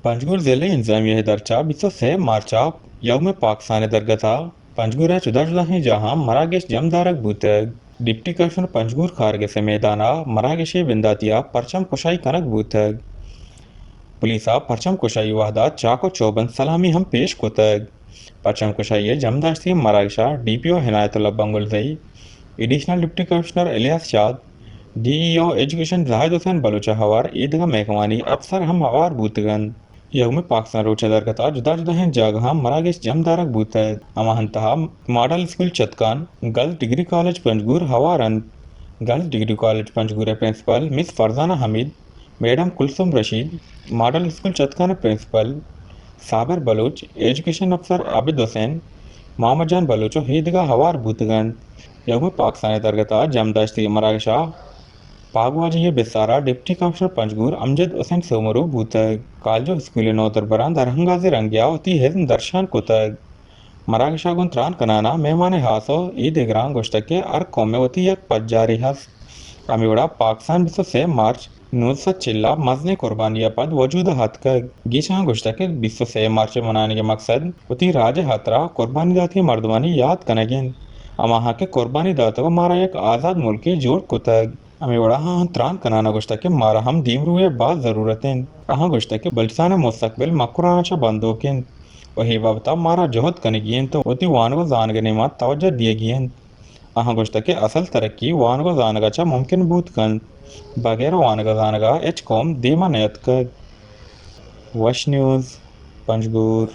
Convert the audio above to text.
पंजगुर ज़िले इंतज़ामिया दरचा 23 मार्चा यौम पाकसाने दरगथा पंजगुरा जुदा जुदा हैं जहां मराकेश जमदारक बूतग डिप्टी कमिश्नर पंजगुर खारगे से मैदाना मराकेशी बिंदातिया परचम कुशाई कनक बूतग पुलिसा परचम कुशाई वाहदा चाको चौबन सलामी हम पेश कोतग परचम कुशाई जमदाश्ती मराकेशा DPO Inayatullah Bangulzai additional deputy commissioner Ilyas Shad DEO education Zahid Hussain बलूचा हवार ईदगाह महकमानी अफसर हम हवार बूतगन यौम पाकिस्तान रोचा दरगता जुदा जुदा हैं जगह मराकेश जमदारक बूतग अमाहंतहा model school Chitkan girls degree college Panjgur हवारन girls degree college Panjgur principal miss Farzana Hameed madam Kulsoom Rasheed model school Chitkan principal Sabir Baloch education अफसर आबिद हुसैन मोहम्मद जान बलोचो ईदगाह हवार बूतगन यौम पाकिस्तान दरगता जमदाश्ती मराकेशा पागवाजी बेसारा डिप्टी कमिश्नर पंजगुर अमजद हुसैन सोमरू बूतग कालजो स्कूल नौतर बरान दरहंगाजी रंगिया होती हेजन दर्शान कोतग मराकेशा गुंत्रान कनाना मेहमान हासो ईद ग्रां गोश्तके अर कौमे होती एक पज्जारी हस अमीवड़ा पाकिस्तान 23 मार्च नूसा चिल्ला मजने कुर्बानिया पद वजूद हत का गीशा गोश्तके 23 मार्च मनाने के मकसद होती राज हतरा कुर्बानी दाती मर्दवानी याद कनगिन अमाहा के कुर्बानी दातों को मारा एक आज़ाद मुल्की जोड़ कुतग हमें बड़ा हाँ त्रान कनाना गोश्ता के मारा हम दीम रूए बात ज़रूरतें अहाँ गोश्ता के बल्साना मुस्तकबिल मकुराना चा बंदोकें वही बाबता मारा जोहद कनेगियन तो होती वानगो जानगने मा तवज्जो दिएगियन अहाँ गोश्ता के असल तरक्की वानगो जानगा चा मुमकिन बूत कन बगैर वानगो जानगा एच कौम दीमा नयत कर वश न्यूज़ पंजगुर।